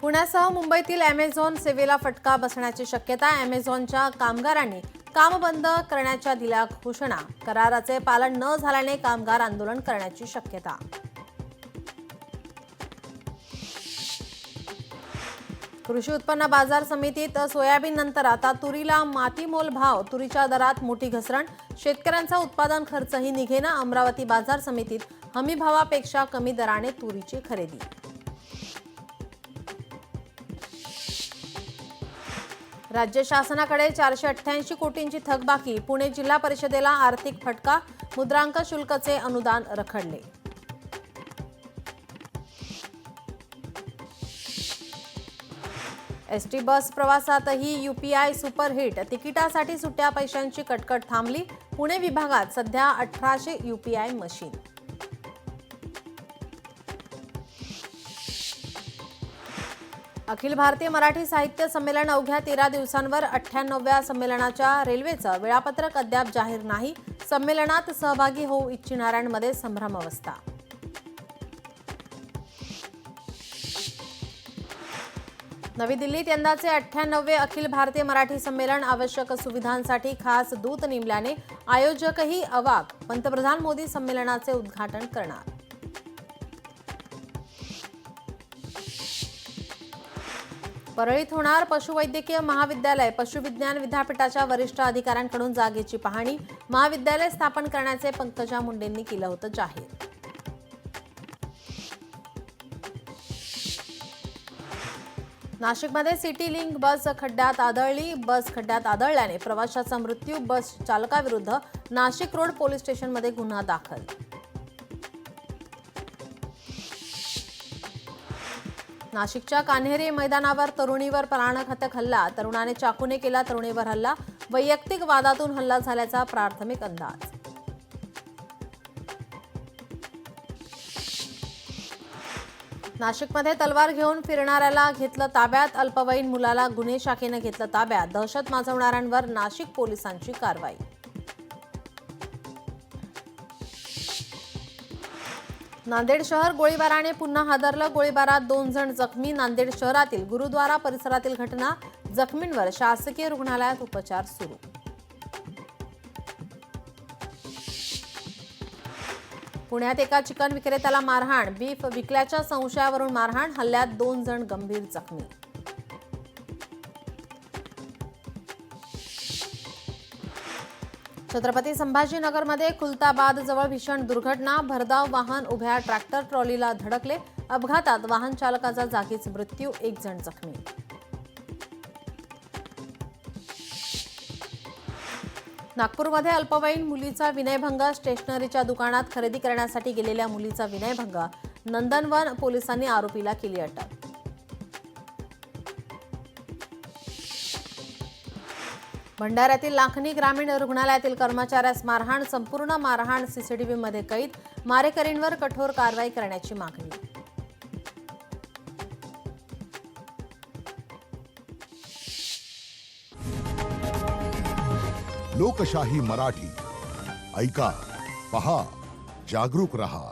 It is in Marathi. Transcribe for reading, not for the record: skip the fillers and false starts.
पुण्यासह मुंबईतील अॅमेझॉन सेवेला फटका बसण्याची शक्यता। अॅमेझॉनच्या कामगारांनी काम बंद करण्याच्या दिल्या घोषणा। कराराचे पालन न झाल्याने कामगार आंदोलन करण्याची शक्यता। कृषी उत्पन्न बाजार समितीत सोयाबीन नंतर आता तुरीला मातीमोल भाव। तुरीच्या दरात मोठी घसरण। शेतकऱ्यांचा उत्पादन खर्चही निघेना। अमरावती बाजार समितीत हमी भावापेक्षा कमी दराने तुरीची खरेदी। राज्य शासनाकडे 488 कोटींची थकबाकी। पुणे जिल्हा परिषदेला आर्थिक फटका। मुद्रांक शुल्काचे अनुदान रखडले। एसटी बस प्रवासातही यूपीआय सुपरहिट। तिकिटासाठी सुट्ट्या पैशांची कटकट थांबली। पुणे विभागात सध्या 1800 यूपीआय मशीन। अखिल भारतीय मराठी साहित्य संमेलन अवघ्या 13 दिवसांवर 98व्या संमेलनाच्या रेल्वेचं वेळापत्रक अद्याप जाहीर नाही। संमेलनात सहभागी होऊ इच्छिणाऱ्यांमध्ये संभ्रमावस्था। नवी दिल्लीत यंदाचे 98वे अखिल भारतीय मराठी संमेलन आवश्यक सुविधांसाठी खास दूत नेमल्याने आयोजकही अवाक। पंतप्रधान मोदी संमेलनाचे उद्घाटन करणार। परळीत होणार पशुवैद्यकीय महाविद्यालय। पशुविज्ञान विद्यापीठाच्या वरिष्ठ अधिकाऱ्यांकडून जागेची पाहणी। महाविद्यालय स्थापन करण्याचे पंकजा मुंडेंनी केलं होतं जाहीर। नाशिकमध्ये सिटी लिंक बस खड्ड्यात आदळली। बस खड्ड्यात आदळल्याने प्रवाशाचा मृत्यू। बस चालकाविरुद्ध नाशिक रोड पोलीस स्टेशनमध्ये गुन्हा दाखल। नाशिकच्या कान्हेरी मैदानावर तरुणीवर प्राणघातक हल्ला। तरुणाने चाकूने केला तरुणीवर हल्ला। वैयक्तिक वादातून हल्ला झाल्याचा प्राथमिक अंदाज। नाशिकमध्ये तलवार घेऊन फिरणाऱ्याला घेतलं ताब्यात। अल्पवयीन मुलाला गुन्हे शाखेने घेतलं ताब्यात। दहशत माजवणाऱ्यांवर नाशिक पोलिसांची कारवाई। नांदेड शहर गोळीबाराने पुन्हा हादरलं। गोळीबारात 2 जण जखमी। नांदेड शहरातील गुरुद्वारा परिसरातील घटना। जखमींवर शासकीय रुग्णालयात उपचार सुरू। पुण्यात एका चिकन विक्रेत्याला मारहाण। बीफ विकल्याच्या संशयावरून मारहाण। हल्ल्यात 2 जण गंभीर जखमी। छत्रपती संभाजीनगरमध्ये खुलताबाद जवळ भीषण दुर्घटना। भरधाव वाहन उभ्या ट्रॅक्टर ट्रॉलीला धडकले। अपघातात वाहन चालकाचा जागीच मृत्यू। 1 जण जखमी। नागपूरमध्ये अल्पवयीन मुलीचा विनयभंग। स्टेशनरीच्या दुकानात खरेदी करण्यासाठी गेलेल्या मुलीचा विनयभंग। नंदनवन पोलिसांनी आरोपीला केली अटक। भंडाऱ्यातील लाखनी ग्रामीण रुग्णालयातील कर्मचाऱ्यास मारहाण। संपूर्ण मारहाण सीसीटीव्हीमध्ये कैद। मारेकरींवर कठोर कारवाई करण्याची मागणी। लोकशाही मराठी ऐका, पहा, जागरूक रहा।